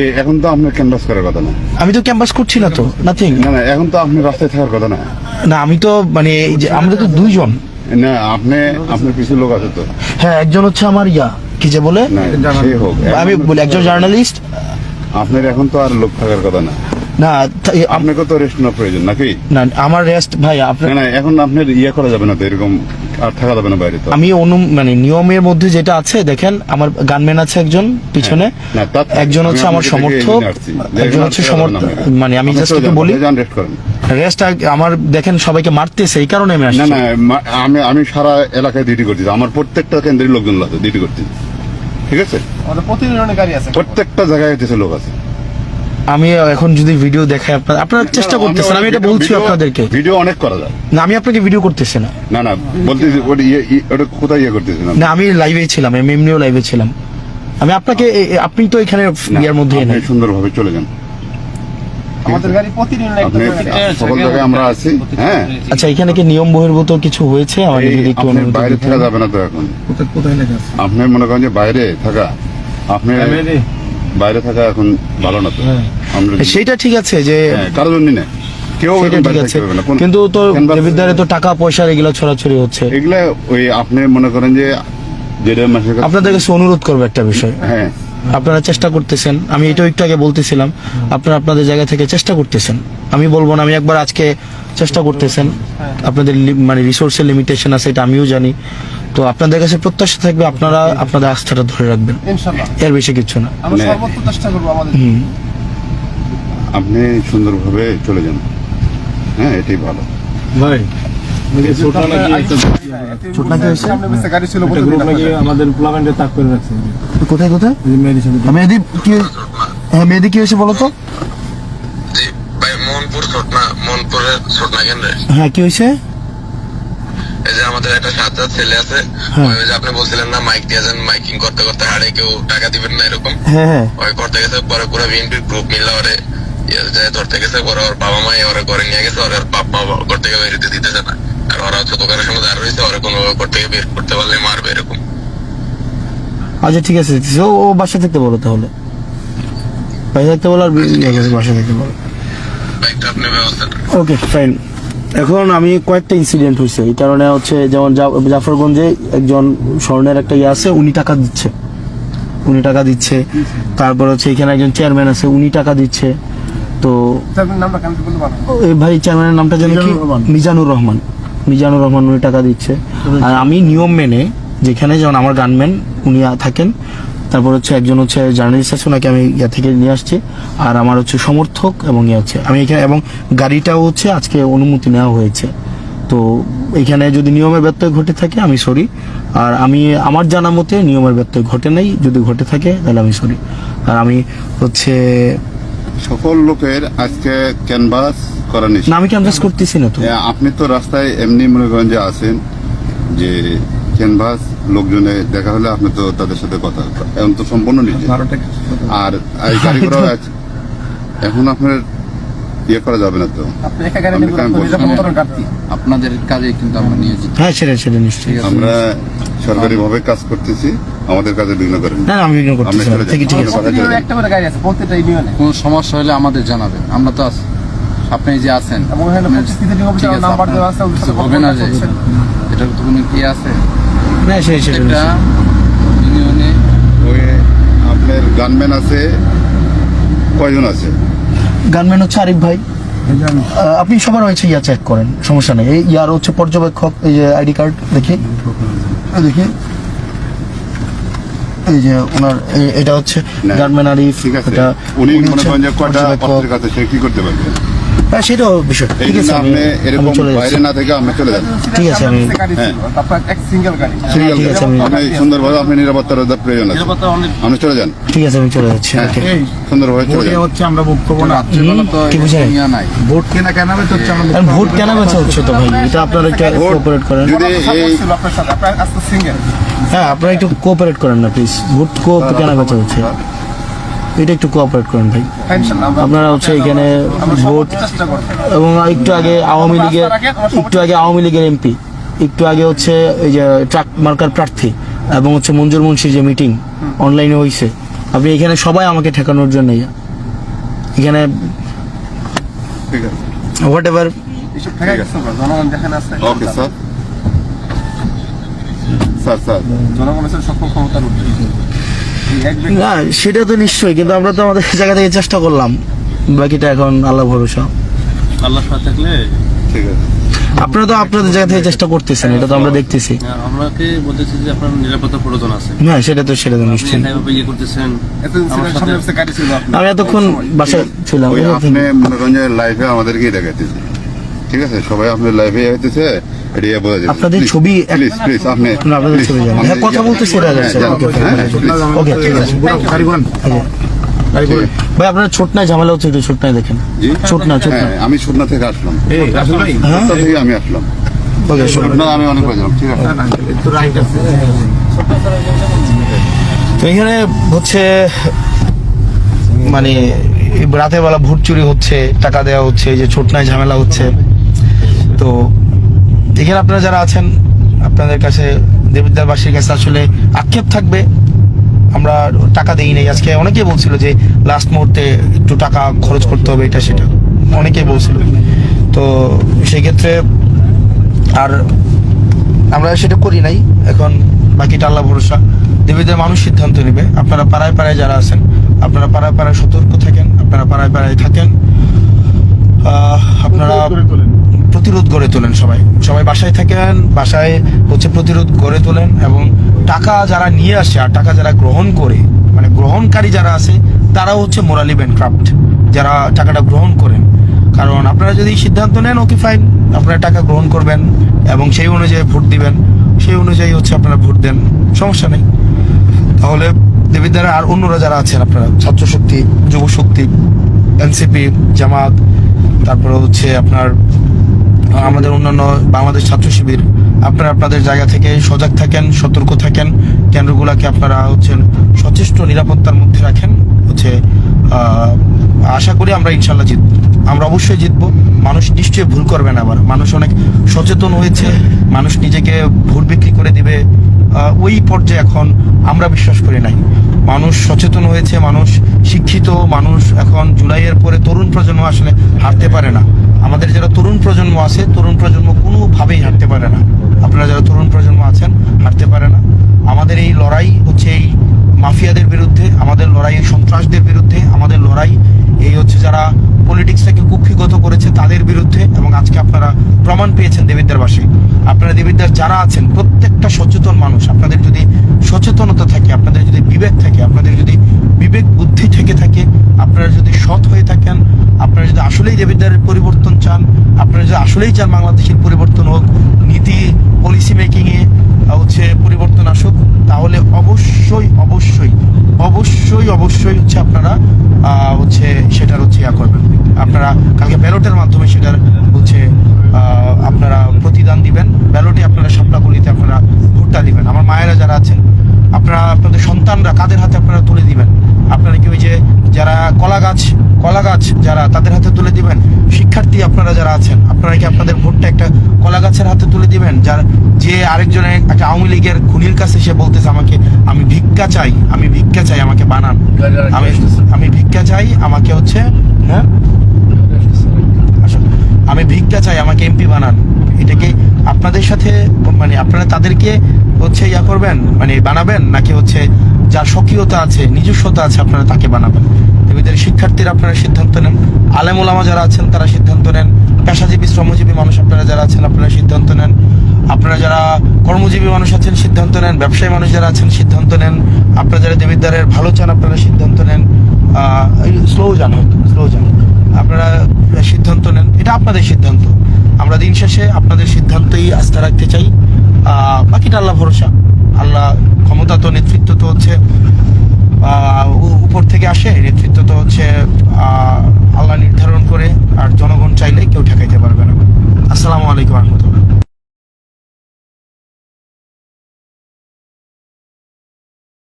এখন তো আপনার ক্যানভাস করার কথা না। আমি তো ক্যাম্পাস করছি না তো, নাথিং। না না, এখন তো আপনি রাস্তায় থাকার কথা না। না আমি তো মানে এই যে আমরা তো দুইজন। না, আপনার কিছু লোক আছে তো। হ্যাঁ, একজন হচ্ছে আমার কি যে বলে, না, সে হোক। আমি বলি একজন জার্নালিস্ট। আপনার এখন তো আর লোক থাকার কথা না। না আপনাকে তো রেস্ট নেওয়ার প্রয়োজন নাকি? না আমার রেস্ট ভাই আপনার। না, এখন আপনার করা যাবে না তো, এরকম আর থাকা যাবে না বাইরে তো। আমি মানে নিয়মের মধ্যে যেটা আছে দেখেন, আমার গানম্যান আছে একজন পিছনে, একজন হচ্ছে আমার সমর্থক, একজন হচ্ছে মানে আমি জাস্ট একটু বলি রেস্ট আমার দেখেন সবাইকে মারতেছে, এই কারণে আমি আসছি। না না, আমি সারা এলাকায় ডিউটি করতেছি, আমার প্রত্যেকটা কেন্দ্রের লোকজন আছে ডিউটি করতেছি, ঠিক আছে? আমাদের প্রতিদিনের গাড়ি আছে, প্রত্যেকটা জায়গায় হচ্ছে লোক আছে। আমি এখন যদি ভিডিও দেখাই আপনারা চেষ্টা করতেছেন, আমি এটা বলছি আপনাদেরকে। ভিডিও অনেক করা যায় না, আমি আপনাকে ভিডিও করতেছি না। না না, বলতেছি ওটা কোথায় করতেছি না। আমি লাইভে ছিলাম, আমি এমনিও লাইভে ছিলাম। আমি আপনাকে, আপনি তো এখানে ইয়ার মধ্যে সুন্দরভাবে চলে যান। আমাদের গাড়ি প্রতিদিন সকল জায়গায় আমরা আছি। হ্যাঁ, আচ্ছা, এখানে কি নিয়ম বহির্ভূত কিছু হয়েছে? আমাদের যদি একটু বাইরে থাকা যাবে না তো এখন। আপনি মনে করেন যে বাইরে থাকা, আপনি বাইরে থাকা এখন ভালো না তো। সেটা ঠিক আছে যে কারোর জন্য না, কেউ ঠিক আছে, কিন্তু তো দেবিদ্বারে তো টাকা পয়সা এগুলো ছড়াছড়ি হচ্ছে। এগুলা ওই আপনি মনে করেন যে আপনাদের কাছে অনুরোধ করবো একটা বিষয়। হ্যাঁ, আপনারা চেষ্টা করতেছেন, আমি এটাও একটু আগে বলতেছিলাম, আপনারা আপনাদের জায়গা থেকে চেষ্টা করতেছেন। আমি বলবো না, আমি একবার আজকে চেষ্টা করতেছেন, আপনাদের মানে রিসোর্সের লিমিটেশন আছে, এটা আমিও জানি। তো আপনাদের কাছে প্রত্যাশা থাকবে আপনারা আপনাদের আস্থাটা ধরে রাখবেন, এর বেশি কিছু না। আপনি সুন্দরভাবে চলে যান। হ্যাঁ, এটাই ভালো ভাই। কোথায় কোথায় মেহেদি কি হয়েছে বলো তো? হ্যাঁ, কি হয়েছে? এই যে আমাদের একটা 7 ছেলে আছে, ওই যে আপনি বলছিলেন না মাইক দিয়েছেন, মাইকিং করতে করতে হাড়ে কেউ টাকা দিবেন না এরকম। হ্যাঁ, ওই করতে গেছে, পরে পুরো বিএনপির গ্রুপ মিলে ওরে ধরতে গেছে, পরে ওর বাবা মা ওরে ঘরে নিয়ে গেছে, ওর বাবা ঘর থেকে বেরোতে দিতেছে না। আর ওরা হচ্ছে দোকানের সঙ্গে দাঁড় রয়েছে, ওরা কোনো ঘর থেকে বের করতে পারলে মারবে এরকম। আচ্ছা ঠিক আছে, ও বাসা থাকতে বলো, তাহলে বাসা থাকতে বলো, আর বাসা থাকতে বলো। বাইকটা আপনি ব্যবস্থা ওকে ফাইন। এখন আমি কয়েকটা ইনসিডেন্ট হয়েছে, এই কারণে হচ্ছে যেমন জাফরগঞ্জে একজন স্বর্ণের একটা আছে, উনি টাকা দিচ্ছে। তারপর হচ্ছে এখানে একজন চেয়ারম্যান আছে, উনি টাকা দিচ্ছে। তো ভাই চেয়ারম্যানের নামটা জানি কি? মিজানুর রহমান, উনি টাকা দিচ্ছে। আর আমি নিয়ম মেনে, যেখানে যেমন আমার গানম্যান উনি থাকেন, তারপর হচ্ছে একজন হচ্ছে জার্নালিস্ট আছে, ওনাকে আমি থেকে নিয়ে আসছি। আর আমার হচ্ছে সমর্থক এবং হচ্ছে আমি এখানে, এবং গাড়িটাও হচ্ছে আজকে অনুমতি নেওয়া হয়েছে। তো এখানে যদি নিয়মের ব্যত্যয় ঘটে থাকে আমি সরি, আর আমি আমার জানা মতে নিয়মের ব্যত্যয় ঘটে নাই, যদি ঘটে থাকে তাহলে আমি সরি। আর আমি হচ্ছে সকল লোকের আজকে ক্যানভাস করা নিষেধ। না, আমি ক্যানভাস করতেছি না তো। আপনি তো রাস্তায় এমনি মনে করেন যে আছেন, যে ক্যানভাস লোকজনে দেখা হলে আপনি তো তাদের সাথে কথা, এখন তো সম্পূর্ণ নিজে। আর এই গাড়ি করা এখন আপনার করা যাবে না তো। আপনাদের কাজে কিন্তু আমরা নিয়েছি। হ্যাঁ, সেটা নিশ্চয়ই আমরা সরকারি ভাবে কাজ করতেছি, আমাদের কাজে বিঘ্ন করেন না। আমি বিঘ্ন করতেছি না, ঠিক আছে। কোনো সমস্যা হলে আমাদের জানাবেন, আমরা তো আছি, আপনি যে আছেন হবে না যে এটার তো কোনো কি আছে না। সেটা ইউনিয়নে ওই আপনার গানম্যান আছে কয়জন আছে? গানম্যান হচ্ছে আরিফ ভাই। আপনি সবার হয়েছে চেক করেন, সমস্যা নেই। এই ইয়ার হচ্ছে পর্যবেক্ষক, এই যে আইডি কার্ড দেখি, এই যে ওনার এটা হচ্ছে গানম্যান আরিফ। ঠিক আছে, উনি মনে করেন যে কয়টা পত্রিকা আছে, সে কি করতে পারবে? হ্যাঁ, সেটাও বিষয়। ঠিক আছে, আপনি এরকম বাইরে না থেকে আপনি চলে যান। ঠিক আছে, আমি আপনি সুন্দরভাবে, আপনি নিরাপত্তার প্রয়োজন আছে, আপনি চলে যান। ঠিক আছে, আমি চলে যাচ্ছি। সুন্দরভাবে চলে যান। আমরা বুক করবো না, ভোট কেনা কেনাবেচা হচ্ছে, ভোট কেনাবেচা হচ্ছে তো ভাই, এটা আপনারা একটু কোঅপারেট করেন। হ্যাঁ, আপনারা একটু কোঅপারেট করেন না প্লিজ। ভোট কেনাবেচা হচ্ছে, এটা একটু কোঅপারেট করেন ভাই। আপনারা হচ্ছে এখানে ভোট, এবং একটু আগে আওয়ামী লীগের এমপি, একটু আগে হচ্ছে এই যে ট্রাক মার্কার প্রার্থী, এবং হচ্ছে মঞ্জুর মুন্সির যে মিটিং অনলাইনে হয়েছে, আপনি এখানে সবাই আমাকে ঠেকানোর জন্য এখানে ঠিক আছে, হোয়াট এভার। এইসব ঠেকাই গেছে না, জনগণ যেখানে আছে ওকে স্যার। স্যার জনগণ আছে সকল ক্ষমতার ঊর্ধ্বে। এই এক ব্যক্তি না সেটা তো নিশ্চয়ই, কিন্তু আমরা তো আমাদের জায়গা থেকে চেষ্টা করলাম, বাকিটা এখন আল্লাহ ভরসা। আল্লাহর সাথে থাকলে ঠিক আছে। আপনারা তো আপনাদের জায়গা থেকে চেষ্টা করতেছেন, এটা তো আমরা দেখতেছি। আমাকে বলতেছি যে আপনার নিরাপত্তা প্রয়োজন আছে। হ্যাঁ সেটা তো নিশ্চয়ই। আপনি এভাবে ইয়ে করতেছেন, এতদিন ছিলেন, সামনে বসে গাড়ি ছিল আপনার। আমি এতক্ষণ বাসায় ছিলাম। ওই আপনি মনে করেন যে লাইভে আমাদেরকে দেখাইতেছে, ঠিক আছে, সবাই আপনার লাইভে আইতেছে, এটা বোঝা যাচ্ছে। আপনাদের ছবি প্লিজ প্লিজ আপনি না, আপনাদের ছবি জানেন। হ্যাঁ, কথা বলতে সেটা যাচ্ছে। ওকে ঠিক আছে। ভাই আপনার ছোট নাই ঝামেলা হচ্ছে, একটু ছোট নাই দেখেন। জি ছোট না হ্যাঁ, আমি সুটনা থেকে আসলাম, হ্যাঁ সুটনা থেকে আমি আসলাম। ওকে সুটনা আমি অনেক বাজলাম, ঠিক আছে। তো এখানে হচ্ছে মানে রাতের বেলা ভোট চুরি হচ্ছে, টাকা দেওয়া হচ্ছে, এই যে ছোটনায় ঝামেলা হচ্ছে। তো এখানে আপনারা যারা আছেন, আপনাদের কাছে দেবিদ্বারবাসীর কাছে আসলে আক্ষেপ থাকবে, আমরা টাকা দেই নাই। আজকে অনেকেই বলছিল যে লাস্ট মুহূর্তে একটু টাকা খরচ করতে হবে, এটা সেটা অনেকেই বলছিল। তো সেই ক্ষেত্রে আর আমরা সেটা করি নাই। এখন বাকিটা আল্লাহ ভরসা, দেবীদের মানুষ সিদ্ধান্ত নেবে। আপনারা পাড়ায় পাড়ায় যারা আছেন, আপনারা পাড়ায় পাড়ায় সতর্ক থাকেন, আপনারা পাড়ায় পাড়ায় থাকেন, আপনারা প্রতিরোধ গড়ে তোলেন। সবাই সবাই বাসায় থাকেন, বাসায় হচ্ছে প্রতিরোধ গড়ে তোলেন। এবং টাকা যারা নিয়ে আসে আর টাকা যারা গ্রহণ করে, মানে গ্রহণকারী যারা আছে, তারাও হচ্ছে মোরালি ব্যাংক্রাফট, যারা টাকাটা গ্রহণ করেন। কারণ আপনারা যদি সিদ্ধান্ত নেন, ওকে ফাইন, আপনারা টাকা গ্রহণ করবেন এবং সেই অনুযায়ী ভোট দিবেন, সেই অনুযায়ী হচ্ছে আপনারা ভোট দেন, সমস্যা নেই। তাহলে দেবিদ্বারা আর অন্যরা যারা আছেন, আপনারা ছাত্র শক্তি, যুব শক্তি, এনসিপি, জামাত, তারপরে হচ্ছে আপনার আমাদের অন্যান্য বাংলাদেশ ছাত্র শিবির, আপনারা আপনাদের জায়গা থেকে সজাগ থাকেন, সতর্ক থাকেন, কেন্দ্রগুলোকে আপনারা হচ্ছে সচেষ্ট নিরাপত্তার মধ্যে রাখেন। হচ্ছে আশা করি আমরা ইনশাল্লাহ জিতব, আমরা অবশ্যই জিতব। মানুষ নিশ্চয়ই ভুল করবে না, আবার মানুষ অনেক সচেতন হয়েছে, মানুষ নিজেকে ভোট বিক্রি করে দিবে ওই পর্যায়ে এখন আমরা বিশ্বাস করি নাই। মানুষ সচেতন হয়েছে, মানুষ শিক্ষিত, মানুষ এখন জুলাইয়ের পরে তরুণ প্রজন্ম আসলে হারতে পারে না। আমাদের যারা তরুণ প্রজন্ম আছে, তরুণ প্রজন্ম কোনোভাবেই হারতে পারে না। আপনারা যারা তরুণ প্রজন্ম আছেন, হারতে পারে না। আমাদের এই লড়াই হচ্ছে এই মাফিয়াদের বিরুদ্ধে, আমাদের লড়াই এই সন্ত্রাসদের বিরুদ্ধে, আমাদের লড়াই এই হচ্ছে যারা পলিটিক্সটাকে কুক্ষিগত করেছে তাদের বিরুদ্ধে। এবং আজকে আপনারা প্রমাণ পেয়েছেন দেবিদ্বারবাসী, আপনারা দেবিদ্বার যারা আছেন প্রত্যেকটা সচেতন মানুষ। আপনাদের যদি সচেতনতা থাকে, আপনাদের যদি বিবেক থাকে, আপনাদের যদি বিবেক বুদ্ধি থেকে থাকে, আপনারা যদি সৎ হয়ে থাকেন, আপনারা যদি আসলেই দেবিদ্বারের পরিবর্তন চান, আপনারা যদি আসলেই চান বাংলাদেশের পরিবর্তন হোক, নীতি পলিসি মেকিংয়ে হচ্ছে পরিবর্তন আসুক, তাহলে অবশ্যই অবশ্যই অবশ্যই অবশ্যই হচ্ছে আপনারা হচ্ছে সেটার হচ্ছে ইয়া করবেন। আপনারা কালকে ব্যালটের মাধ্যমে সেটার হচ্ছে আপনারা প্রতিদান দিবেন। ব্যালটে আপনারা শাপলাকলিতে আপনারা ভোটটা দিবেন। আমার মায়েরা যারা আছেন, আপনারা আপনাদের সন্তানরা কাদের হাতে আপনারা তুলে দিবেন? আপনারা কি ওই যে যারা কলা গাছ যারা, তাদের হাতে তুলে দিবেন? শিক্ষার্থী আপনারা যারা আছেন, আপনারা কি আপনাদের ভোটটা একটা কলা গাছের হাতে তুলে দিবেন? যার যে আরেকজনের একটা আওয়ামী লীগের খুনির কাছে সে বলতেছে আমাকে আমি ভিক্ষা চাই আমাকে বানান, আমি ভিক্ষা চাই আমাকে হচ্ছে হ্যাঁ আমি ভিক্ষা চাই আমাকে এমপি বানান। এটাকে আপনাদের সাথে মানে আপনারা তাদেরকে হচ্ছে ইয়া করবেন, মানে বানাবেন, নাকি হচ্ছে যার স্বকীয়তা আছে, নিজস্বতা আছে, আপনারা তাকে বানাবেন? এদের শিক্ষার্থীরা আপনারা সিদ্ধান্ত নেন, আলেম ওলামা যারা আছেন তারা সিদ্ধান্ত নেন, পেশাজীবী শ্রমজীবী মানুষ আপনারা যারা আছেন আপনারা সিদ্ধান্ত নেন, আপনারা যারা কর্মজীবী মানুষ আছেন সিদ্ধান্ত নেন, ব্যবসায়ী মানুষ যারা আছেন সিদ্ধান্ত নেন, আপনারা যারা দেবিদ্বারের ভালো চান আপনারা সিদ্ধান্ত নেন। স্লো যান, আপনারা সিদ্ধান্ত নেন, এটা আপনাদের সিদ্ধান্ত। আমরা দিন শেষে আপনাদের সিদ্ধান্তেই আস্থা রাখতে চাই। বাকিটা আল্লাহ ভরসা, আল্লাহ ক্ষমতা তো, নেতৃত্ব তো হচ্ছে উপর থেকে আসে, নেতৃত্ব তো হচ্ছে